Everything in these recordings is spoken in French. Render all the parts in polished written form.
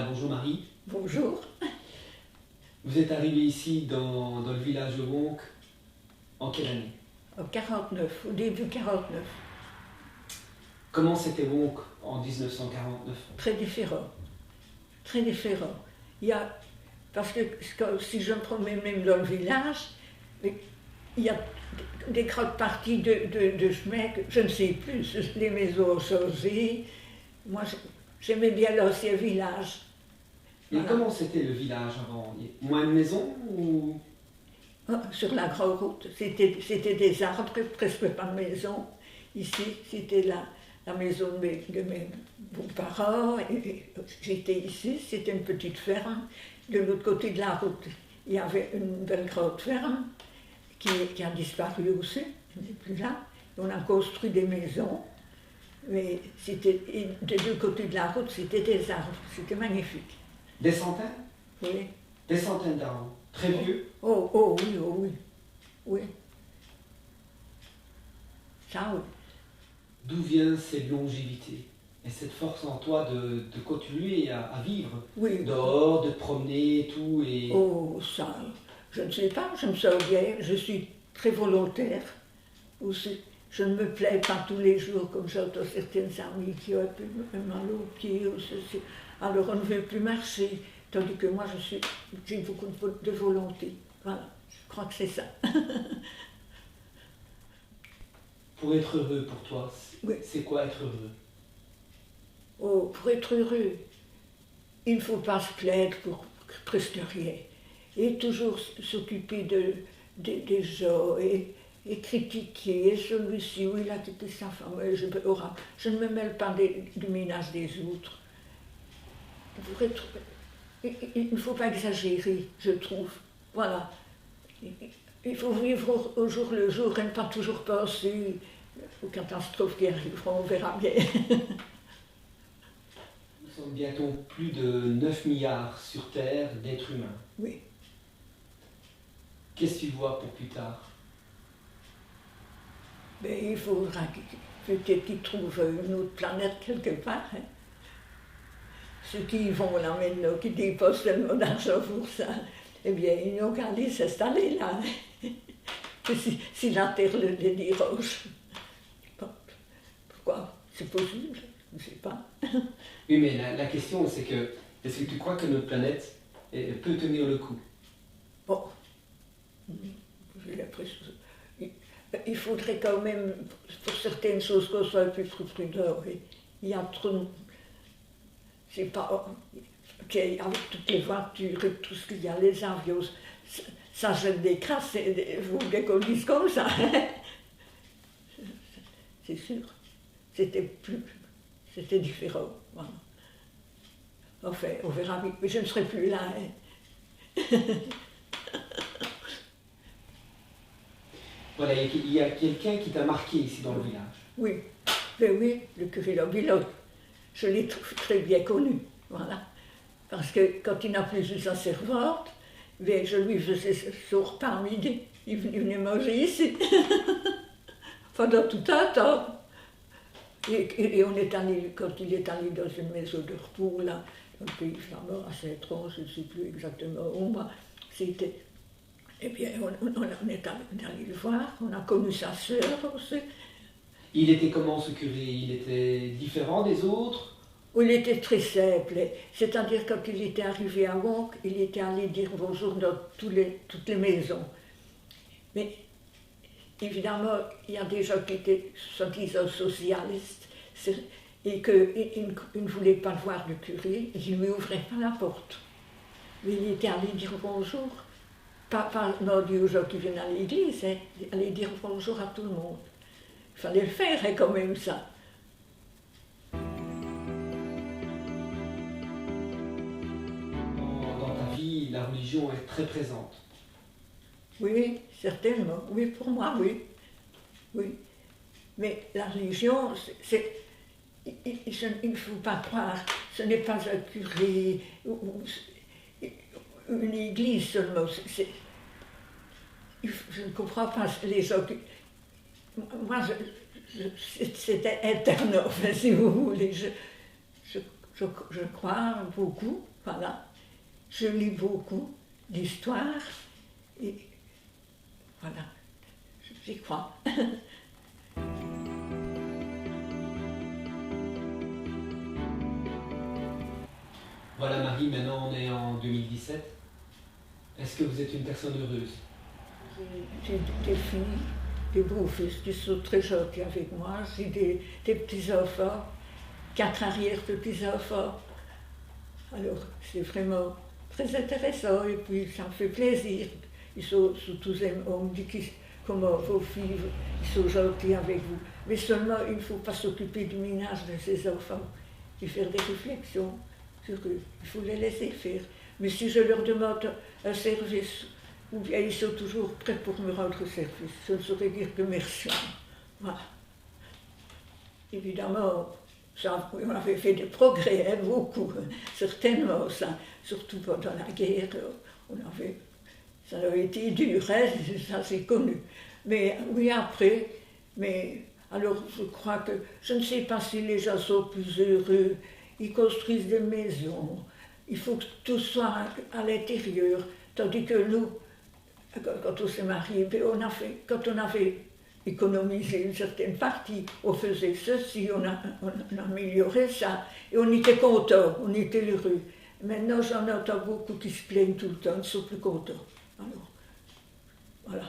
bonjour Marie. Bonjour. Vous êtes arrivée ici dans le village de Wonk en quelle année? En 49, au début 49. Comment c'était Wonk en 1949? Très différent. Très différent. Il y a, parce que si je me promène même dans le village, il y a des grandes parties de chemin que je ne sais plus. Les maisons ont changé. Moi, j'aimais bien l'ancien village. Et Voilà. comment c'était le village avant? Moins de maisons ou... Sur la grande route, c'était des arbres, presque pas de maison. Ici, c'était la maison de mes beaux-parents. J'étais ici, c'était une petite ferme. De l'autre côté de la route, il y avait une belle grande ferme qui a disparu aussi, elle n'est plus là. On a construit des maisons, mais des deux côtés de la route, c'était des arbres, c'était magnifique. Des centaines? Oui. Des centaines d'arbres. Très vieux? Oh oui. Oui. Ça, oui. D'où vient cette longévité et cette force en toi de continuer à vivre Oui. dehors, de te promener et tout et... Oh, ça, je ne sais pas, je me sens bien, je suis très volontaire aussi. Je ne me plais pas tous les jours comme j'entends certaines amies qui ont un mal au pied ou ceci. Alors on ne veut plus marcher, tandis que moi j'ai beaucoup de volonté. Voilà, je crois que c'est ça. Pour être heureux pour toi, Oui. c'est quoi être heureux? Oh, pour être heureux, il ne faut pas se plaindre pour presque rien. Et toujours s'occuper des gens et critiquer celui-ci, oui, il a quitté sa femme, je ne me mêle pas du ménage des autres. Il ne faut pas exagérer, je trouve. Voilà. Il faut vivre au jour le jour et ne pas toujours penser aux catastrophes qui arriveront, on verra bien. Nous sommes bientôt plus de 9 milliards sur Terre d'êtres humains. Oui. Qu'est-ce que tu vois pour plus tard? Mais il faudra peut-être qu'ils trouvent une autre planète quelque part. Hein. Ceux qui y vont là maintenant, qui dépensent tellement d'argent pour ça, eh bien, ils n'ont qu'à aller s'installer là. Si la Terre le dérange. Pourquoi? C'est possible, je ne sais pas. Oui, mais la question c'est que, est-ce que tu crois que notre planète peut tenir le coup? Bon, j'ai l'impression. Il faudrait quand même, pour certaines choses, qu'on soit un peu plus prudent. Il y a trop. C'est pas. Avec toutes les voitures et tout ce qu'il y a, les avions, ça jette des crasses. Vous voulez qu'on dise comme ça? C'est sûr. C'était différent. Voilà. Enfin, on verra vite. Mais je ne serai plus là. Hein. Voilà, il y a quelqu'un qui t'a marqué ici dans le village. Oui, ben oui, le curé Lobilote. Je l'ai très bien connu, voilà. Parce que quand il n'a plus eu sa servante, ben je lui faisais son repas à midi. Il venait manger ici. Pendant tout un temps. Et on est allé, quand il est allé dans une maison de repos, là, dans le pays flamand, à Saint-Tron, je ne sais plus exactement où, c'était. Eh bien, on est allé le voir, on a connu sa sœur aussi. Il était comment ce curé? Il était différent des autres? Il était très simple, c'est-à-dire quand il était arrivé à Wonk, il était allé dire bonjour dans toutes les maisons. Mais évidemment, il y a des gens qui étaient, soi-disant, socialistes, et qu'ils ne voulaient pas voir le curé, ils ne lui ouvraient pas la porte. Mais il était allé dire bonjour. Pas aux gens qui viennent à l'église, hein, aller dire bonjour à tout le monde. Il fallait le faire, hein, quand même, ça. Dans ta vie, la religion est très présente. Oui, certainement. Oui, pour moi, oui. Oui. Mais la religion, il ne faut pas croire, ce n'est pas un curé ou une église seulement. Je ne comprends pas les gens qui... Moi, c'était interne, enfin, si vous voulez. Je crois beaucoup Voilà. Je lis beaucoup d'histoire et voilà, j'y crois. Voilà Marie, maintenant on est en 2017. Est-ce que vous êtes une personne heureuse? J'ai des filles, des beaux-fils qui sont très gentils avec moi. J'ai des petits-enfants, 4 arrière-petits-enfants. Alors c'est vraiment très intéressant et puis ça me fait plaisir. Ils sont tous, on me dit comment vos filles, ils sont gentils avec vous. Mais seulement il ne faut pas s'occuper du ménage de ces enfants et faire des réflexions sur eux. Il faut les laisser faire. Mais si je leur demande un service, ou bien ils sont toujours prêts pour me rendre service, je ne saurais dire que merci. Voilà. Évidemment, ça, on avait fait des progrès, hein, beaucoup, certainement, ça, surtout pendant la guerre, ça avait été dur, hein, ça c'est connu. Mais oui, après, mais alors je crois que, je ne sais pas si les gens sont plus heureux, ils construisent des maisons, il faut que tout soit à l'intérieur, tandis que nous, quand on s'est mariés, quand on avait économisé une certaine partie, on faisait ceci, on améliorait ça, et on était content, on était heureux. Maintenant, j'en entends beaucoup qui se plaignent tout le temps, ils ne sont plus contents. Alors, voilà.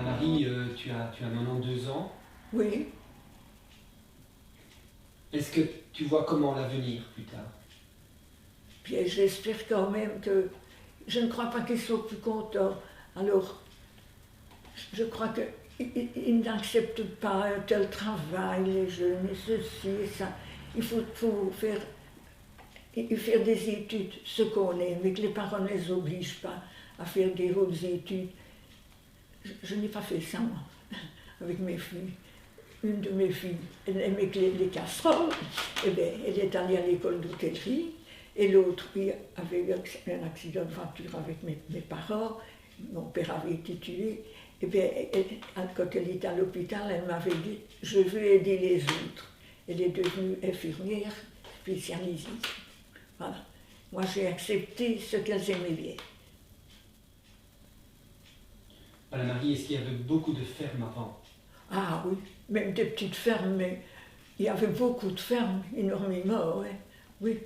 Marie, tu as 92 ans. Oui. Est-ce que tu vois comment l'avenir plus tard? Puis j'espère quand même que... Je ne crois pas qu'ils soient plus contents. Alors, je crois qu'ils n'acceptent pas un tel travail, les jeunes, et ceci et ça. Il faut faire des études, ce qu'on aime, mais que les parents ne les obligent pas à faire des hautes études. Je n'ai pas fait ça, moi, avec mes filles. Une de mes filles, elle aimait les casseroles, et bien, elle est allée à l'école d'hôtellerie, et l'autre, puis, avait eu un accident de voiture avec mes parents, mon père avait été tué, et bien, quand elle était à l'hôpital, elle m'avait dit « je veux aider les autres ». Elle est devenue infirmière spécialisée. Voilà. Moi, j'ai accepté ce qu'elles aimaient bien. Marie, est-ce qu'il y avait beaucoup de fermes avant? Ah oui, même des petites fermes, mais il y avait beaucoup de fermes, énormément, ouais. Oui,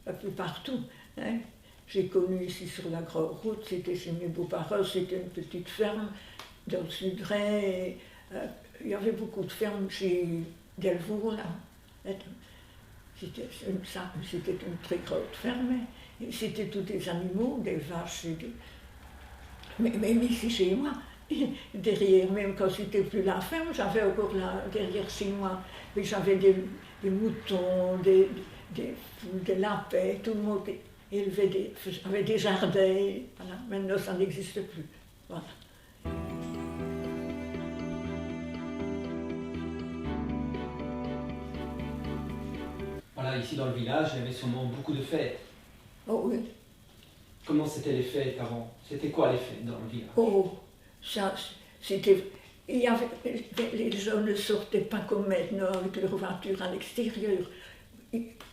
un peu partout. Hein. J'ai connu ici sur la grande route, c'était chez mes beaux-parents, c'était une petite ferme dans le Sud-Rhin. Il y avait beaucoup de fermes chez Delvaux, là. C'était une très grande ferme. Et c'était tous des animaux, des vaches, mais même ici chez moi. Derrière, même quand c'était plus la ferme, j'avais encore là, derrière chez moi, mais j'avais des moutons, des lapins, tout le monde avait des jardins. Voilà. Maintenant, ça n'existe plus. Voilà. Voilà, ici dans le village, il y avait sûrement beaucoup de fêtes. Oh oui. Comment c'était les fêtes avant? C'était quoi les fêtes dans le village? Oh, ça, c'était... les gens ne sortaient pas comme maintenant avec leur voiture à l'extérieur.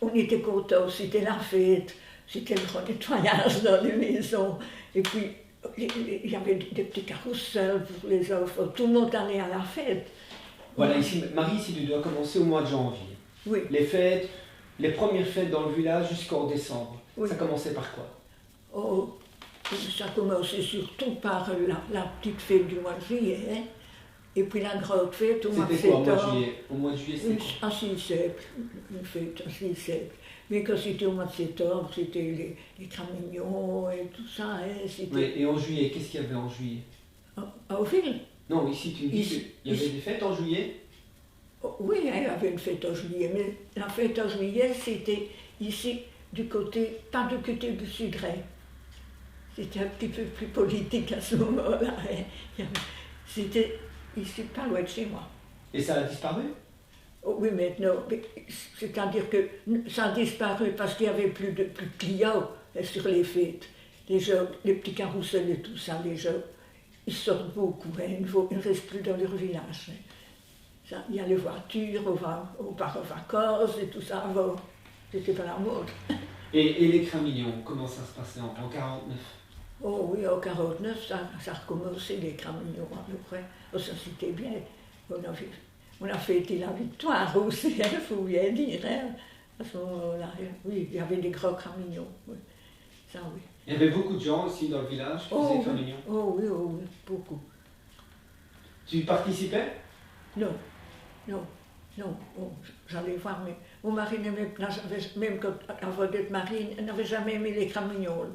On était contents, c'était la fête, c'était le grand nettoyage dans les maisons. Et puis, il y avait des petits carrousels pour les enfants, tout le monde allait à la fête. Voilà, ici, Marie, ici, tu dois commencer au mois de janvier. Oui. Les fêtes, les premières fêtes dans le village jusqu'en décembre. Oui. Ça commençait par quoi? Oh, ça commençait surtout par la petite fête du mois de juillet, hein. Et puis la grande fête au mois de septembre. C'était quoi au mois de juillet? Au mois de juillet, c'était quoi? Assez sec, une fête assez sec. Mais quand c'était au mois de septembre, c'était les cramignons et tout ça. Hein, oui, et en juillet, qu'est-ce qu'il y avait en juillet? Au ville? Non, ici tu me dis qu'il y avait des fêtes en juillet? Oh, oui, hein, il y avait une fête en juillet, mais la fête en juillet, c'était ici, du côté, pas du côté du Sud-Rhin. C'était un petit peu plus politique à ce moment-là. Hein. C'était ici, pas loin de chez moi. Et ça a disparu? Oh, oui, maintenant, c'est-à-dire que ça a disparu parce qu'il n'y avait plus de clients sur les fêtes. Les gens, les petits carrousels et tout ça, les gens, ils sortent beaucoup, hein, ils ne restent plus dans leur village. Hein. Ça, il y a les voitures, on part en vacances et tout ça avant. C'était pas la mode. Et les Cramignons, comment ça se passait en 49? Oh oui, en 49, ça a recommencé les Cramignons à peu près. Oh, ça c'était bien. On a fêté la victoire aussi, il faut bien dire. Hein. À ce moment-là, oui, il y avait des grands Cramignons. Oui. Ça, oui. Il y avait beaucoup de gens aussi dans le village qui faisaient Cramignons? Oh oui, beaucoup. Tu participais? Non, bon, j'allais voir, mais mon mari même avant d'être marié, il n'avait jamais aimé les Cramignons,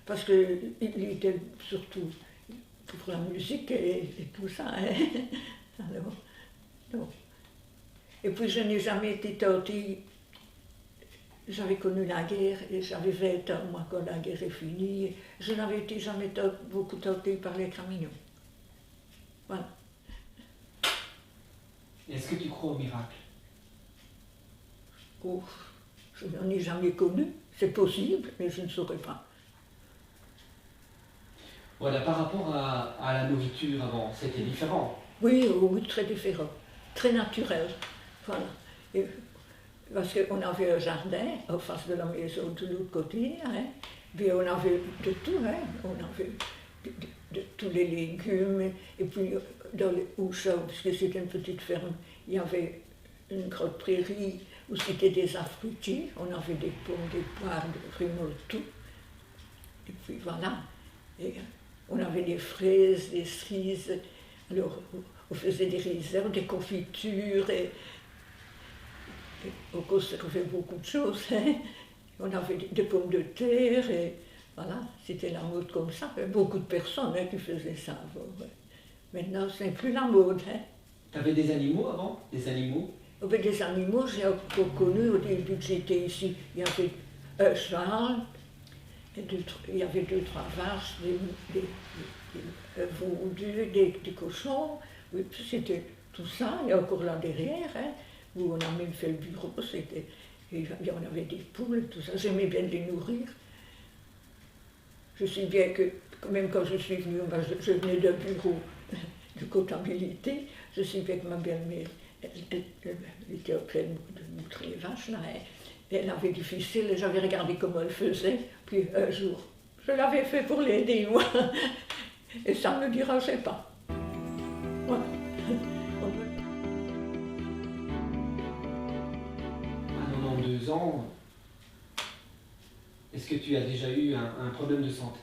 parce qu'il était surtout pour la musique et tout ça. Hein. Alors, non. Et puis je n'ai jamais été tentée. J'avais connu la guerre et j'avais 20 ans, moi, quand la guerre est finie. Je n'avais été jamais beaucoup tentée par les Cramignons. Voilà. Est-ce que tu crois au miracle? Oh, je n'en ai jamais connu. C'est possible, mais je ne saurais pas. Voilà, par rapport à la nourriture avant, c'était différent. Oui, très différent. Très naturel. Voilà. Et, parce qu'on avait un jardin en face de la maison de l'autre côté, hein. Puis on avait de tout, hein. On avait de tous les légumes. Et puis dans les Houchas, parce que c'était une petite ferme, il y avait une grande prairie où c'était des arbres fruitiers. On avait des pommes, des poires, vraiment tout. Et puis voilà. Et on avait des fraises, des cerises. Alors on faisait des réserves, des confitures. Et on conservait beaucoup de choses. Hein. On avait des pommes de terre. Et voilà, c'était la mode comme ça. Il y avait beaucoup de personnes qui faisaient ça avant. Ouais. Maintenant, ce n'est plus la mode. Hein. Tu avais des animaux avant? Des animaux? Des animaux, j'ai encore connu au début que j'étais ici. Il y avait un cheval, il y avait 2-3 vaches, des veaux, des cochons. Oui, c'était tout ça. Il y a encore là derrière, hein, où on a même fait le bureau. On avait des poules, tout ça. J'aimais bien les nourrir. Je sais bien que, même quand je suis venue, je venais d'un bureau de comptabilité, je sais bien que ma belle-mère, elle était en train de moutrer les vaches, là, et elle avait difficile, et j'avais regardé comment elle faisait, puis un jour, je l'avais fait pour l'aider, moi, et ça ne me dérangeait pas. Voilà. À 92 ans, est-ce que tu as déjà eu un problème de santé?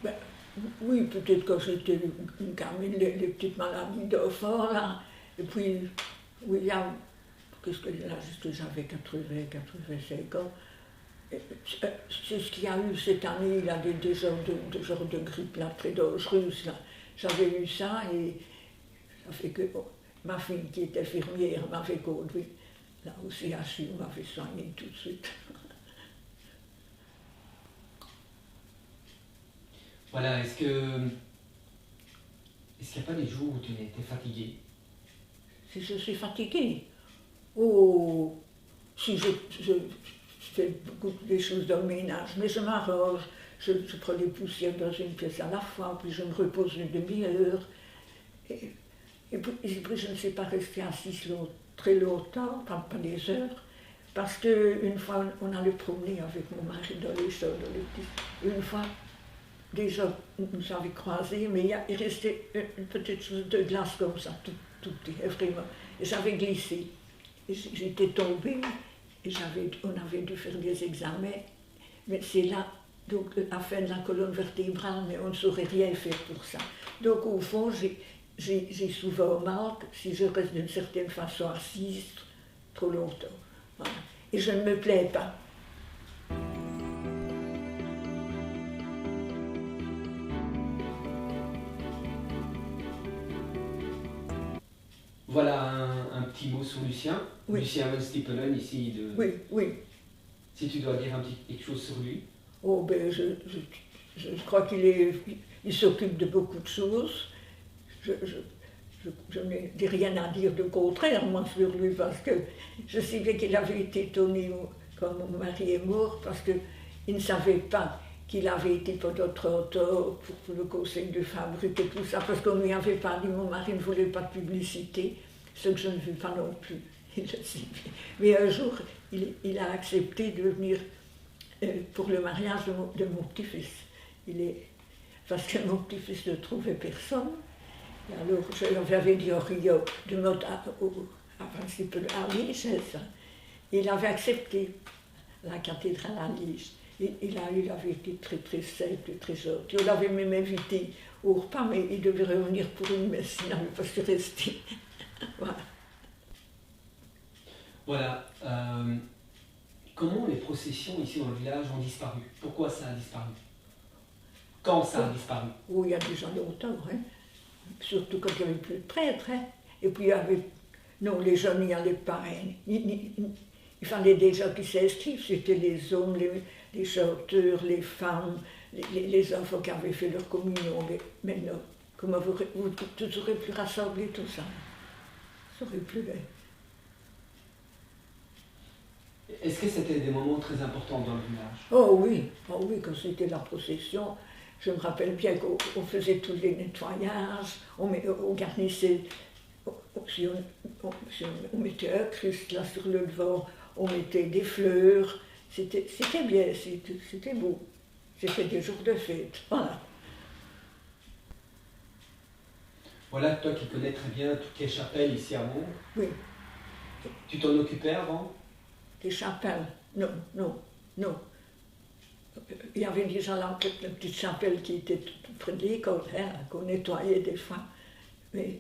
Ben, oui, peut-être quand j'étais une gamine, les petites maladies d'enfant, là. Et puis, William, qu'est-ce que j'avais 85 ans. C'est ce qu'il y a eu cette année, il y a des genres de grippe là, très dangereuses. J'avais eu ça et ça fait que ma fille qui était infirmière m'avait conduit là aussi à Chine, m'avait soigné tout de suite. Voilà, est-ce qu'il n'y a pas des jours où tu es fatigué? Si je suis fatiguée, oh, si je fais beaucoup de choses dans le ménage, mais je m'arrange, je prends les poussières dans une pièce à la fois, puis je me repose une demi-heure. Et puis je ne sais pas rester assise très longtemps, pas des heures, parce qu'une fois on allait promener avec mon mari dans les champs, une fois, déjà, nous avions croisé, mais il restait une petite chose de glace comme ça, tout petit, vraiment. Et j'avais glissé. Et j'étais tombée, et on avait dû faire des examens. Mais c'est là, donc, la fin de la colonne vertébrale, mais on ne saurait rien faire pour ça. Donc, au fond, j'ai souvent mal si je reste d'une certaine façon assise trop longtemps. Voilà. Et je ne me plains pas. Voilà un petit mot sur Lucien. Oui. Lucien Van Stippelen, ici. Oui. Si tu dois dire quelque chose sur lui. Oh, ben, je crois qu'il s'occupe de beaucoup de choses. Je n'ai rien à dire de contraire, moi, sur lui, parce que je sais bien qu'il avait été étonné quand mon mari est mort, parce qu'il ne savait pas qu'il avait été pendant 30 ans pour le conseil de fabrique et tout ça, parce qu'on ne lui avait pas dit, mon mari ne voulait pas de publicité. ce que je ne veux pas non plus. Il le sait bien. Mais un jour, il a accepté de venir pour le mariage de mon petit-fils. Parce que mon petit-fils ne trouvait personne. Et alors, j'avais dit au Rio de monter à Liège, c'est ça. Il avait accepté la cathédrale à Liège. Il avait été très très simple, très gentil. On l'avait même invité au repas, mais il devait revenir pour une messe, il n'avait pas su rester. Voilà. Voilà. Comment les processions ici dans le village ont disparu? Pourquoi ça a disparu? Quand ça a disparu? Oh, il y a déjà longtemps, hein. Surtout quand il n'y avait plus de prêtres. Hein. Et puis il y avait... Non, les jeunes n'y allaient pas. Hein. Il fallait des gens qui s'inscrivent. C'était les hommes, les chanteurs, les femmes, les enfants qui avaient fait leur communion. Mais non, comment vous aurez pu rassembler tout ça? Ça aurait pu l'être. Est-ce que c'était des moments très importants dans le village? Oh oui, quand c'était la procession, je me rappelle bien qu'on faisait tous les nettoyages, on garnissait, si on mettait un Christ là sur le devant, on mettait des fleurs, c'était bien, c'était beau. C'était des jours de fête, voilà. Voilà, toi qui connais très bien toutes les chapelles ici à Mons. Oui. Tu t'en occupais avant? Des chapelles, non. Il y avait déjà la petite chapelle qui était tout près de l'école, hein, qu'on nettoyait des fois. Mais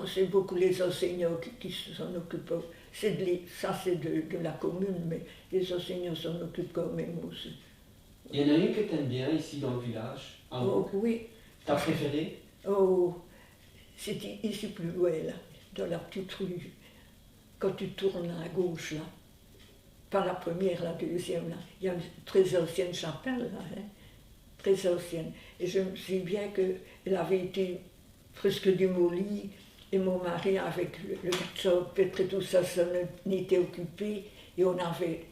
c'est beaucoup les enseignants qui s'en occupent. Ça, c'est de la commune, mais les enseignants s'en occupent quand même aussi. Il y en a une que tu aimes bien ici dans le village, à Mons. Oh, oui. Ta préférée? Oh, c'est ici plus loin, là, dans la petite rue. Quand tu tournes à gauche, là. Pas la première, la deuxième, là. Il y a une très ancienne chapelle, là, hein, très ancienne. Et je me souviens qu'elle avait été presque démolie, et mon mari, avec le garçon Petre et tout ça, ça n'était occupé, et on avait,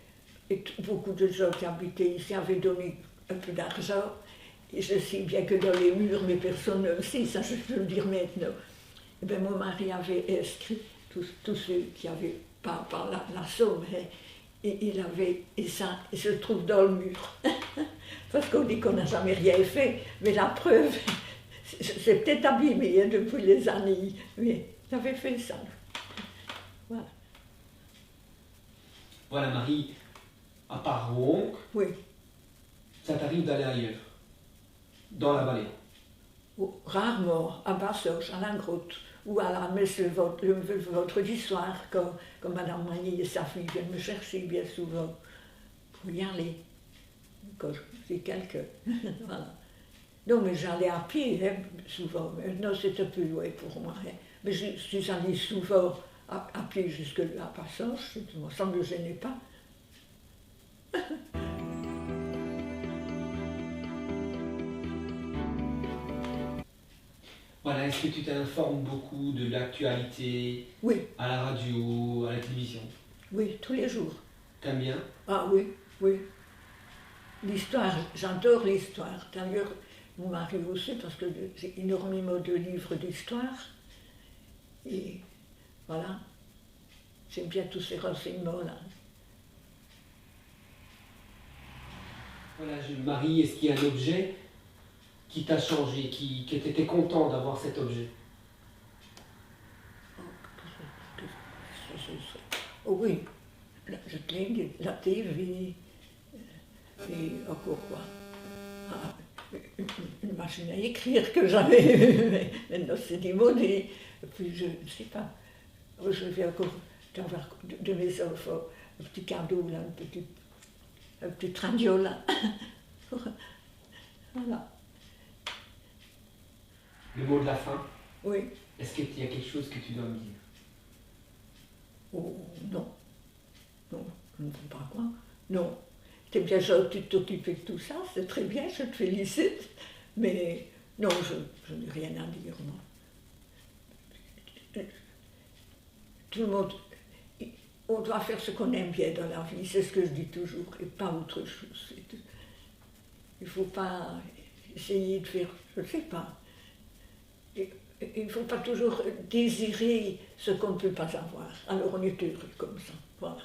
et beaucoup de gens qui habitaient ici avaient donné un peu d'argent, et je sais bien que dans les murs, mais personne ne le sait, ça je peux le dire maintenant. Et bien, mon mari avait inscrit tous ceux qui avaient pas la somme, hein, et ça se trouve dans le mur. Parce qu'on dit qu'on n'a jamais rien fait, mais la preuve, c'est peut-être abîmé hein, depuis les années, mais j'avais fait ça. Voilà. Voilà, Marie, à part Rouen, Oui. ça t'arrive d'aller ailleurs, dans la vallée? Rarement, à Bassoche, à la grotte, ou à la messe le vendredi soir, quand Madame Magny et sa fille viennent me chercher bien souvent pour y aller, quand c'est quelqu'un. Voilà. Non, mais j'allais à pied, hein, souvent. Non, c'est un peu loin pour moi. Hein. Mais je suis allée souvent à pied jusque à Bassoche, ça ne me gênait pas. Voilà, est-ce que tu t'informes beaucoup de l'actualité? Oui. À la radio, à la télévision? Oui, tous les jours. T'aimes bien? Ah oui. L'histoire, j'adore l'histoire. D'ailleurs, mon mari aussi, parce que j'ai énormément de livres d'histoire. Et voilà, j'aime bien tous ces renseignements-là. Voilà, Marie, est-ce qu'il y a un objet qui t'a changé, que tu étais content d'avoir cet objet? Oh oui, je te l'ai dit, la TV, et encore quoi. Une machine à écrire que j'avais, maintenant c'est démodé. Et puis je ne sais pas, je vais encore d'avoir de mes enfants un petit cadeau, là, un petit radio là. Voilà. Le mot de la fin? Oui. Est-ce qu'il y a quelque chose que tu dois me dire? Oh non, je ne sais pas quoi. Non. C'est bien gentil de t'occuper de tout ça, c'est très bien, je te félicite. Mais non, je n'ai rien à dire, moi. Tout le monde, on doit faire ce qu'on aime bien dans la vie, c'est ce que je dis toujours, et pas autre chose. Il ne faut pas essayer de faire, je ne sais pas. Et il ne faut pas toujours désirer ce qu'on ne peut pas avoir. Alors on est heureux comme ça. Voilà.